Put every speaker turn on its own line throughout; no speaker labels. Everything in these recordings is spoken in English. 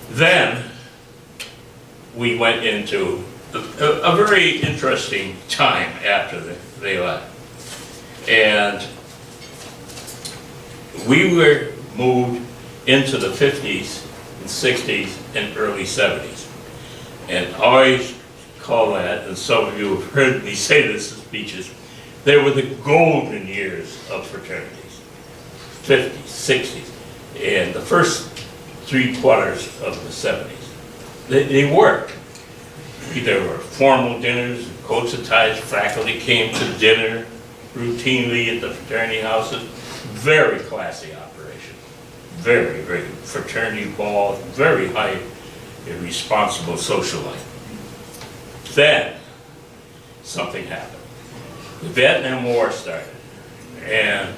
Then we went into a very interesting time after they left. And we were moved into the 50s and 60s and early 70s. And I always call that, and some of you have heard me say this in speeches, they were the golden years of fraternities. 50s, 60s, and the first 3/4 of the 70s. They worked. There were formal dinners, coats and ties, faculty came to dinner routinely at the fraternity houses. Very classy operation. Very, very fraternity ball, very high and responsible social life. Then something happened. The Vietnam War started, and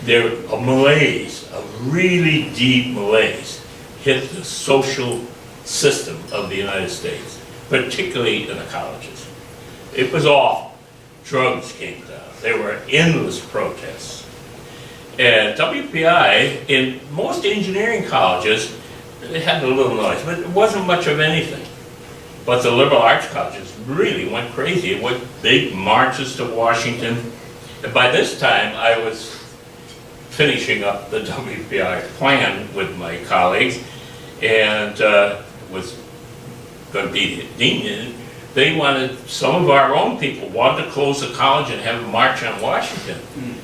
there a malaise, a really deep malaise, hit the social system of the United States, particularly in the colleges. It was awful. Drugs came down. There were endless protests. And WPI, in most engineering colleges, it had a little noise, but it wasn't much of anything. But the liberal arts colleges really went crazy. It went big marches to Washington. And by this time, I was finishing up the WPI plan with my colleagues, and was going to be the dean. They wanted, some of our own people wanted to close the college and have a march on Washington.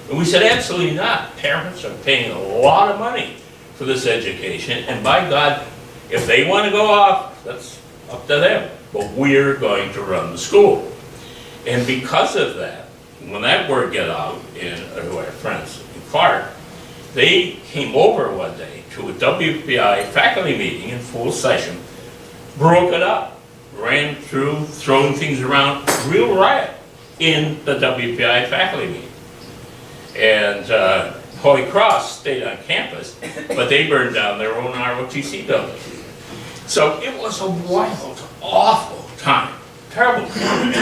And we said, absolutely not. Parents are paying a lot of money for this education, and by God, if they want to go off, that's up to them. But we're going to run the school. And because of that, when that word got out, to our friends in Clark, they came over one day to a WPI faculty meeting in full session, broke it up, ran through, throwing things around, real riot in the WPI faculty meeting. And Holy Cross stayed on campus, but they burned down their own ROTC building. So it was a wild, awful time, terrible time.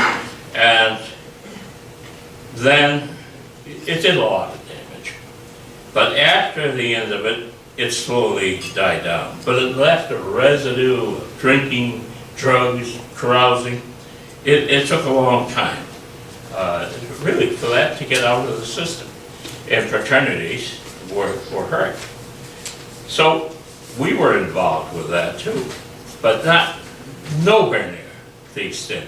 And then it did a lot of damage. But after the end of it, it slowly died down. But it left a residue of drinking, drugs, carousing. It took a long time, really, for that to get out of the system. And fraternities were hurt. So we were involved with that too, but nowhere near the extent.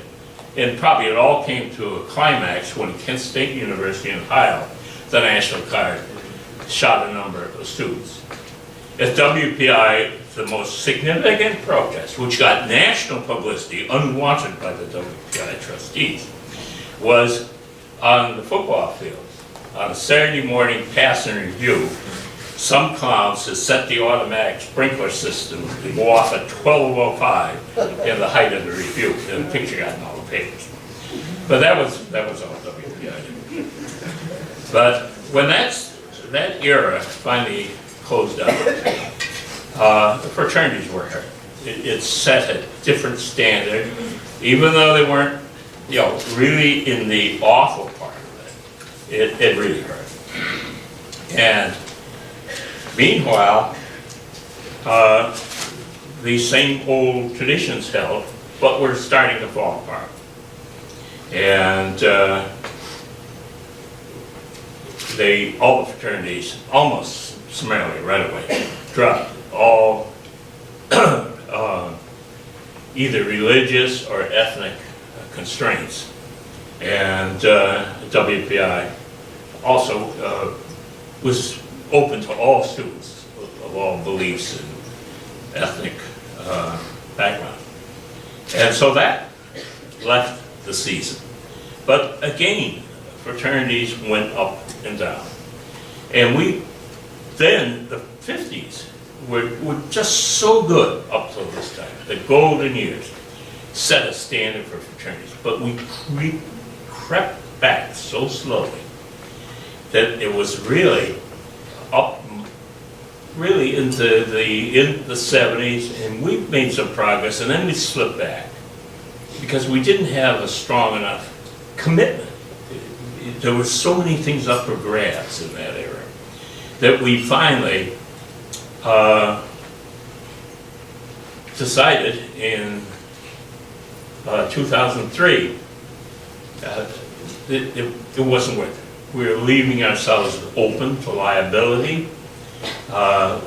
And probably it all came to a climax when Kent State University in Ohio, the National Guard, shot a number of students. At WPI, the most significant protest, which got national publicity, unwanted by the WPI trustees, was on the football field. On a Saturday morning pass and review, some clowns had set the automatic sprinkler system to go off at 12:05 in the height of the review. And the picture got in all the papers. But that was all WPI. But when that era finally closed out, the fraternities were hurt. It set a different standard, even though they weren't, really in the awful part of it. It really hurt. And meanwhile, these same old traditions held, but were starting to fall apart. And all the fraternities, almost summarily right away, dropped all either religious or ethnic constraints. And WPI also was open to all students of all beliefs and ethnic background. And so that left the season. But again, fraternities went up and down. And then the 50s were just so good up till this time. The golden years set a standard for fraternities. But we crept back so slowly that it was really up into the 70s, and we made some progress, and then we slipped back because we didn't have a strong enough commitment. There were so many things up for grabs in that era that we finally decided in 2003 it wasn't worth it. We were leaving ourselves open to liability.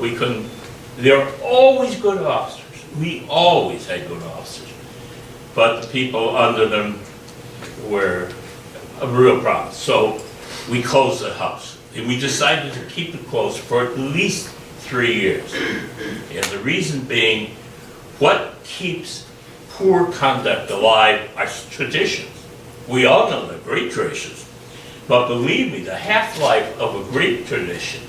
We couldn't, there were always good officers. We always had good officers. But the people under them were a real problem. So we closed the house. And we decided to keep it closed for at least 3 years. And the reason being, what keeps poor conduct alive are traditions. We all know they're great traditions. But believe me, the half-life of a great tradition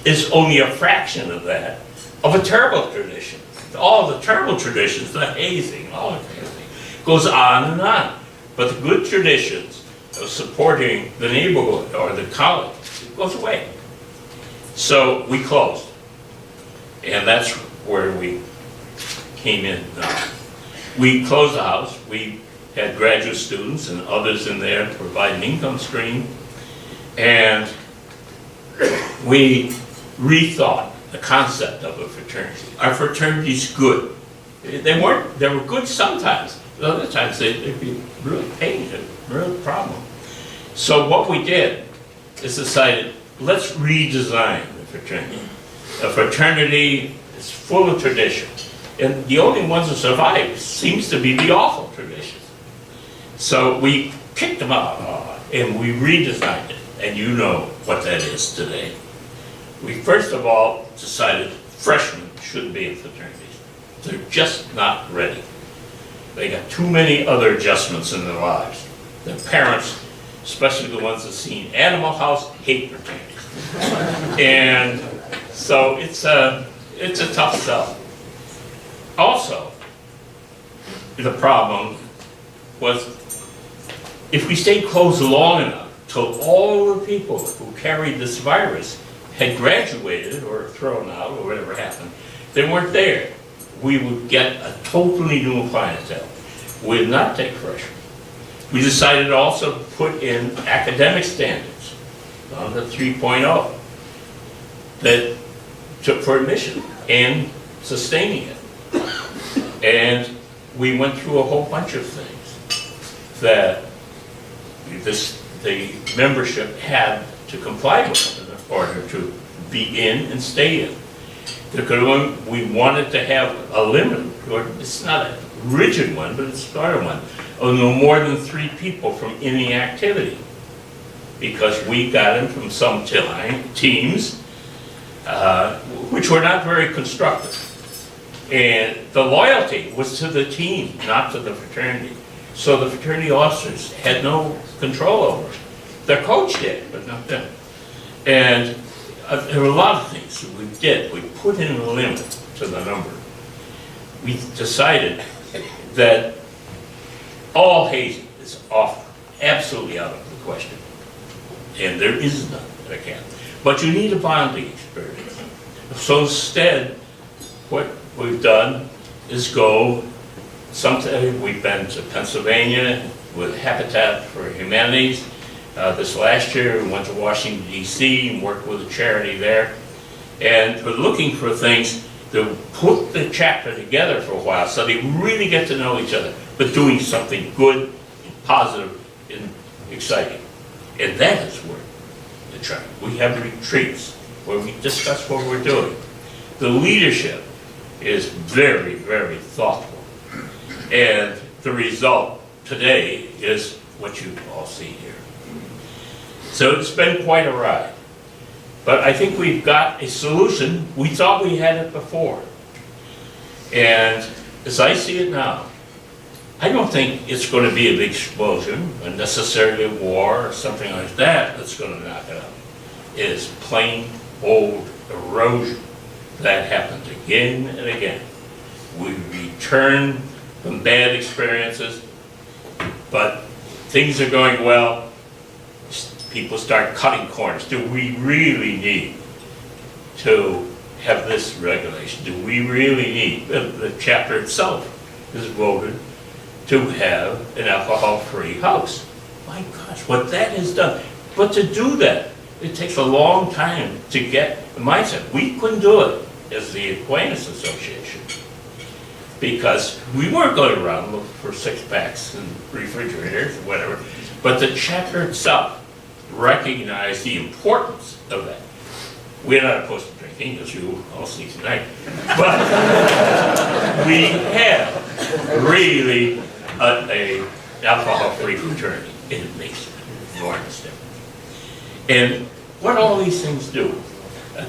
is only a fraction of that of a terrible tradition. All the terrible traditions, the hazing, all the hazing, goes on and on. But the good traditions of supporting the neighborhood or the college, it goes away. So we closed. And that's where we came in now. We closed the house. We had graduate students and others in there to provide an income stream. And we rethought the concept of a fraternity. Our fraternity's good. They were good sometimes. Other times they'd be really pain, a real problem. So what we did is decided, let's redesign the fraternity. A fraternity is full of tradition. And the only ones that survive seems to be the awful traditions. So we kicked them out and we redesigned it. And you know what that is today. We first of all decided freshmen shouldn't be in fraternities. They're just not ready. They got too many other adjustments in their lives. Their parents, especially the ones that seen Animal House, hate fraternities. And so it's a tough sell. Also, the problem was if we stayed closed long enough till all the people who carried this virus had graduated or thrown out or whatever happened, they weren't there. We would get a totally new clientele. We would not take freshmen. We decided to also put in academic standards on the 3.0 that took for admission and sustaining it. And we went through a whole bunch of things that the membership had to comply with in order to be in and stay in. We wanted to have a limit, or it's not a rigid one, but it's not a one, of no more than 3 people from any activity. Because we got in from some teams, which were not very constructive. And the loyalty was to the team, not to the fraternity. So the fraternity officers had no control over it. Their coach did, but not them. And there were a lot of things that we did. We put in a limit to the number. We decided that all hazing is absolutely out of the question. And there is none that can. But you need a bonding experience. So instead, what we've done is go, sometime we've been to Pennsylvania with Habitat for Humanities. This last year we went to Washington, D.C. and worked with a charity there. And we're looking for things to put the chapter together for a while so they really get to know each other, but doing something good, and positive, and exciting. And that is where the chapter. We have retreats where we discuss what we're doing. The leadership is very, very thoughtful. And the result today is what you all see here. So it's been quite a ride. But I think we've got a solution. We thought we had it before. And as I see it now, I don't think it's going to be a big explosion, or necessarily a war or something like that that's going to knock it out. It is plain old erosion that happens again and again. We return from bad experiences, but things are going well. People start cutting corners. Do we really need to have this regulation? Do we really need, the chapter itself has voted to have an alcohol-free house. My gosh, what that has done. But to do that, it takes a long time to get the mindset. We couldn't do it as the Aquinas Association. because we weren't going around looking for six-packs and refrigerators or whatever, but the chapter itself recognized the importance of that. We're not opposed to drinking, as you all see tonight, but we have really a alcohol-free fraternity, and it makes an enormous difference. And what all these things do,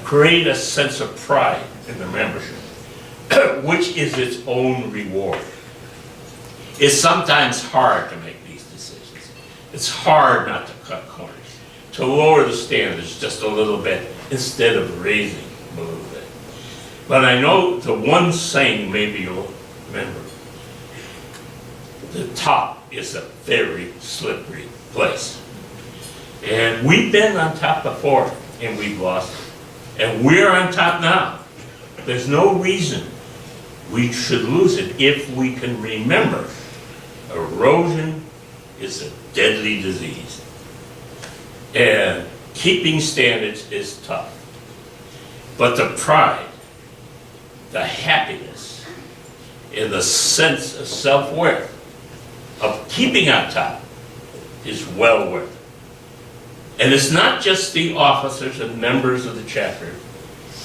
create a sense of pride in the membership, which is its own reward. It's sometimes hard to make these decisions. It's hard not to cut corners, to lower the standards just a little bit instead of raising a little bit. But I know the one saying maybe you'll remember, the top is a very slippery place. And we've been on top before and we've lost it. And we're on top now. There's no reason we should lose it if we can remember erosion is a deadly disease. And keeping standards is tough. But the pride, the happiness, and the sense of self-worth of keeping on top is well worth it. And it's not just the officers and members of the chapter,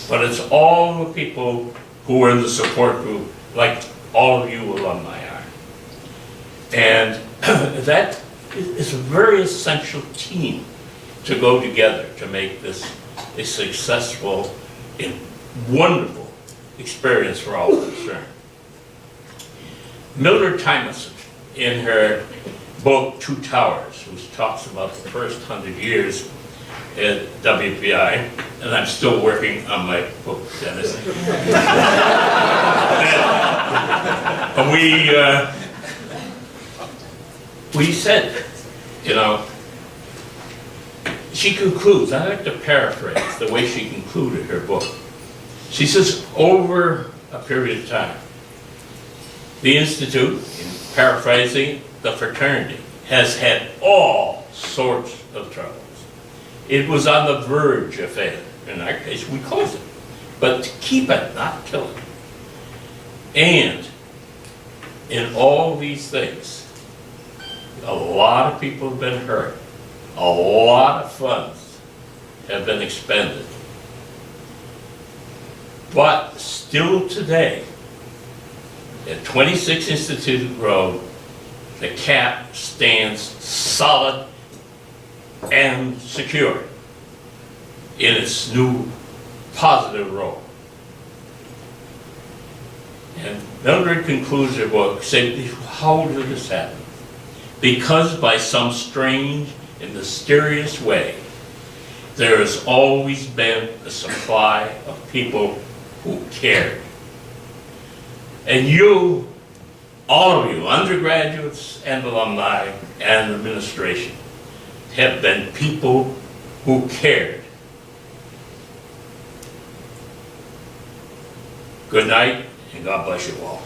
but it's all the people who are in the support group, like all of you alumni are. And that is a very essential team to go together to make this a successful and wonderful experience for all concerned. Mildred Tymason, in her book, Two Towers, which talks about the first 100 years at WPI, and I'm still working on my book, Dennis. We said, you know, she concludes, I like to paraphrase the way she concluded her book. She says, over a period of time, the Institute, in paraphrasing, the fraternity, has had all sorts of troubles. It was on the verge of failure. In our case, we closed it. But to keep it, not kill it. And in all these things, a lot of people have been hurt. A lot of funds have been expended. But still today, at 26 Institute Road, the cap stands solid and secure in its new positive role. And Mildred concludes her book saying, how did this happen? Because by some strange and mysterious way, there has always been a supply of people who cared. And you, all of you, undergraduates and alumni and administration, have been people who cared. Good night, and God bless you all.